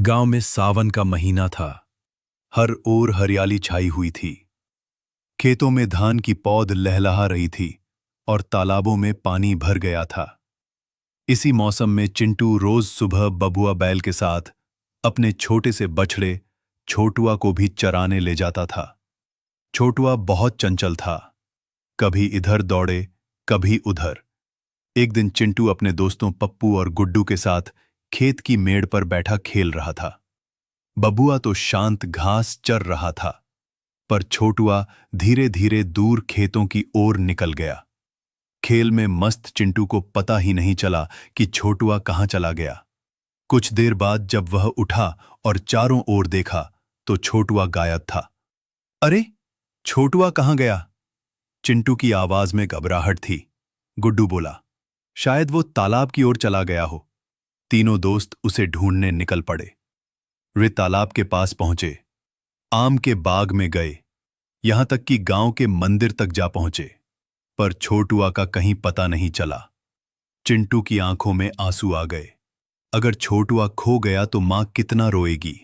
गांव में सावन का महीना था। हर ओर हरियाली छाई हुई थी। खेतों में धान की पौध लहलहा रही थी और तालाबों में पानी भर गया था। इसी मौसम में चिंटू रोज सुबह बबुआ बैल के साथ अपने छोटे से बछड़े छोटुआ को भी चराने ले जाता था। छोटुआ बहुत चंचल था, कभी इधर दौड़े कभी उधर। एक दिन चिंटू अपने दोस्तों पप्पू और गुड्डू के साथ खेत की मेड़ पर बैठा खेल रहा था। बबुआ तो शांत घास चर रहा था, पर छोटुआ धीरे धीरे दूर खेतों की ओर निकल गया। खेल में मस्त चिंटू को पता ही नहीं चला कि छोटुआ कहाँ चला गया। कुछ देर बाद जब वह उठा और चारों ओर देखा तो छोटुआ गायब था। अरे, छोटुआ कहाँ गया? चिंटू की आवाज में घबराहट थी। गुड्डू बोला, शायद वो तालाब की ओर चला गया हो। तीनों दोस्त उसे ढूंढने निकल पड़े। वे तालाब के पास पहुंचे, आम के बाग में गए, यहां तक कि गांव के मंदिर तक जा पहुंचे, पर छोटुआ का कहीं पता नहीं चला। चिंटू की आंखों में आंसू आ गए। अगर छोटुआ खो गया तो मां कितना रोएगी।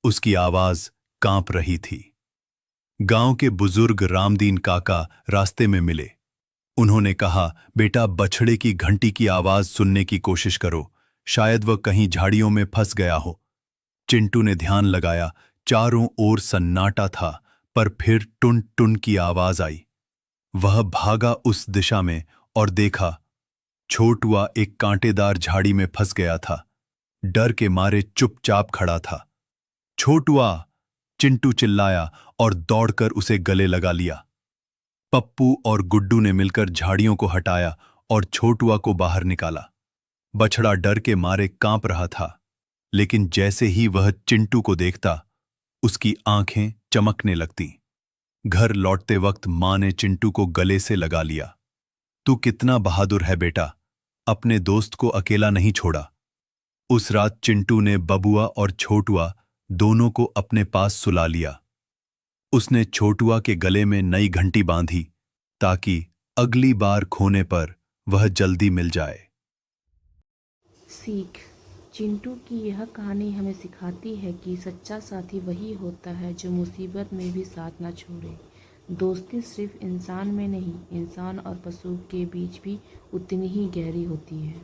उसकी आवाज कांप रही थी। गांव के बुजुर्ग रामदीन काका रास्ते में मिले। उन्होंने कहा, बेटा, बछड़े की घंटी की आवाज सुनने की कोशिश करो, शायद वह कहीं झाड़ियों में फंस गया हो। चिंटू ने ध्यान लगाया, चारों ओर सन्नाटा था, पर फिर टुन टुन की आवाज आई। वह भागा उस दिशा में और देखा, छोटुआ एक कांटेदार झाड़ी में फंस गया था। डर के मारे चुपचाप खड़ा था। छोटुआ! चिंटू चिल्लाया और दौड़कर उसे गले लगा लिया। पप्पू और गुड्डू ने मिलकर झाड़ियों को हटाया और छोटुआ को बाहर निकाला। बछड़ा डर के मारे कांप रहा था, लेकिन जैसे ही वह चिंटू को देखता, उसकी आंखें चमकने लगतीं। घर लौटते वक्त मां ने चिंटू को गले से लगा लिया। तू कितना बहादुर है बेटा, अपने दोस्त को अकेला नहीं छोड़ा। उस रात चिंटू ने बबुआ और छोटुआ दोनों को अपने पास सुला लिया। उसने छोटुआ के गले में नई घंटी बांधी ताकि अगली बार खोने पर वह जल्दी मिल जाए। सीख। चिंटू की यह कहानी हमें सिखाती है कि सच्चा साथी वही होता है जो मुसीबत में भी साथ न छोड़े। दोस्ती सिर्फ इंसान में नहीं, इंसान और पशु के बीच भी उतनी ही गहरी होती है।